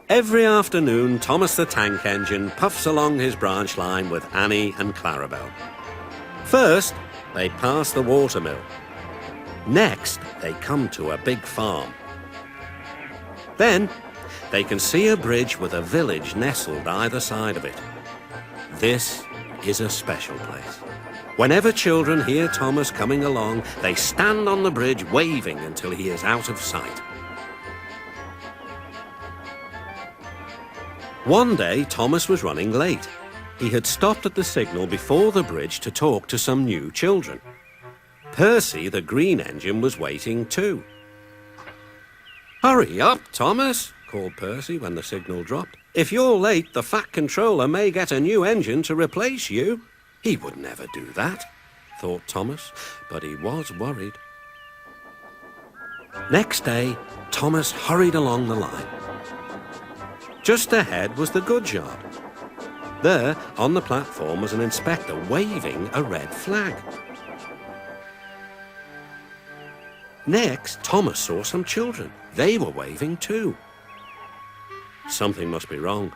Every afternoon, Thomas the Tank Engine puffs along his branch line with Annie and Clarabel. First, they pass the watermill. Next, they come to a big farm. Then, they can see a bridge with a village nestled either side of it. This is a special place. Whenever children hear Thomas coming along, they stand on the bridge waving until he is out of sight. One day, Thomas was running late. He had stopped at the signal before the bridge to talk to some new children. Percy, the green engine, was waiting too. "Hurry up, Thomas," called Percy when the signal dropped. "If you're late, the Fat Controller may get a new engine to replace you." He would never do that, thought Thomas, but he was worried. Next day, Thomas hurried along the line. Just ahead was the goods yard. There, on the platform, was an inspector waving a red flag. Next, Thomas saw some children. They were waving too. Something must be wrong,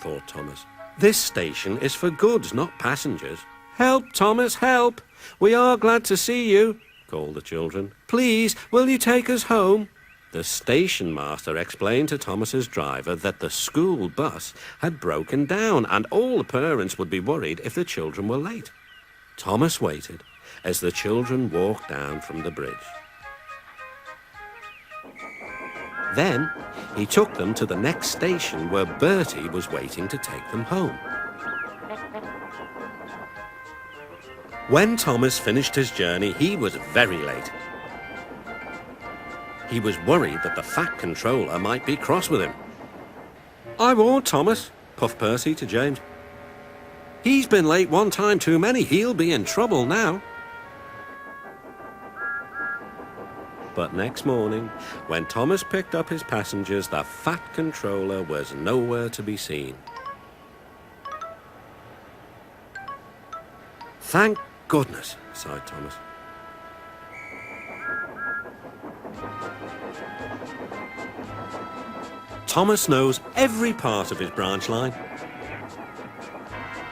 thought Thomas. This station is for goods, not passengers. "Help, Thomas, help! We are glad to see you," called the children. "Please, will you take us home?" The station master explained to Thomas's driver that the school bus had broken down and all the parents would be worried if the children were late. Thomas waited as the children walked down from the bridge. Then he took them to the next station where Bertie was waiting to take them home. When Thomas finished his journey, he was very late. He was worried that the Fat Controller might be cross with him. "I warned Thomas," puffed Percy to James. "He's been late one time too many. He'll be in trouble now." But next morning, when Thomas picked up his passengers, the Fat Controller was nowhere to be seen. "Thank goodness," sighed Thomas. Thomas knows every part of his branch line.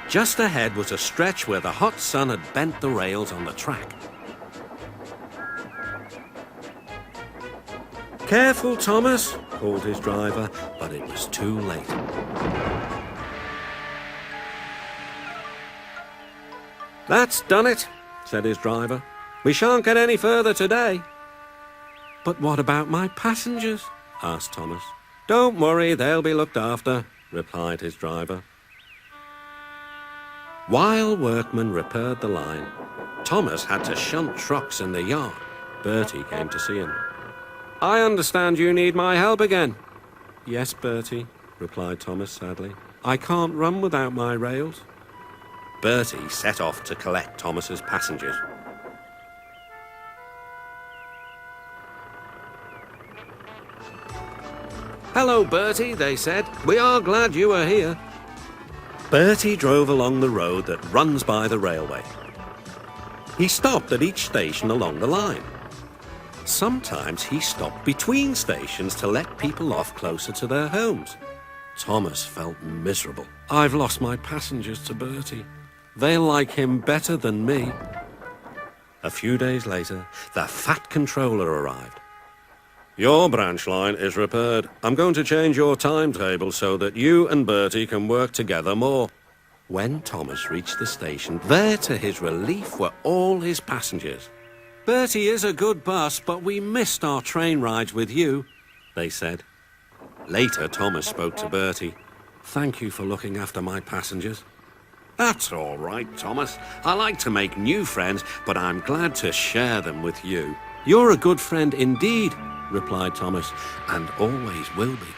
Just ahead was a stretch where the hot sun had bent the rails on the track. "Careful, Thomas," called his driver, but it was too late. "That's done it," said his driver. "We shan't get any further today." "But what about my passengers?" asked Thomas. "Don't worry, they'll be looked after," replied his driver. While workmen repaired the line, Thomas had to shunt trucks in the yard. Bertie came to see him. "I understand you need my help again." "Yes, Bertie," replied Thomas sadly. "I can't run without my rails." Bertie set off to collect Thomas's passengers. "Hello, Bertie," they said. "We are glad you are here." Bertie drove along the road that runs by the railway. He stopped at each station along the line. Sometimes he stopped between stations to let people off closer to their homes. Thomas felt miserable. "I've lost my passengers to Bertie. They like him better than me." A few days later, the Fat Controller arrived. "Your branch line is repaired. I'm going to change your timetable so that you and Bertie can work together more." When Thomas reached the station, there to his relief were all his passengers. "Bertie is a good bus, but we missed our train rides with you," they said. Later, Thomas spoke to Bertie. "Thank you for looking after my passengers." "That's all right, Thomas. I like to make new friends, but I'm glad to share them with you." "You're a good friend indeed," replied Thomas, "and always will be."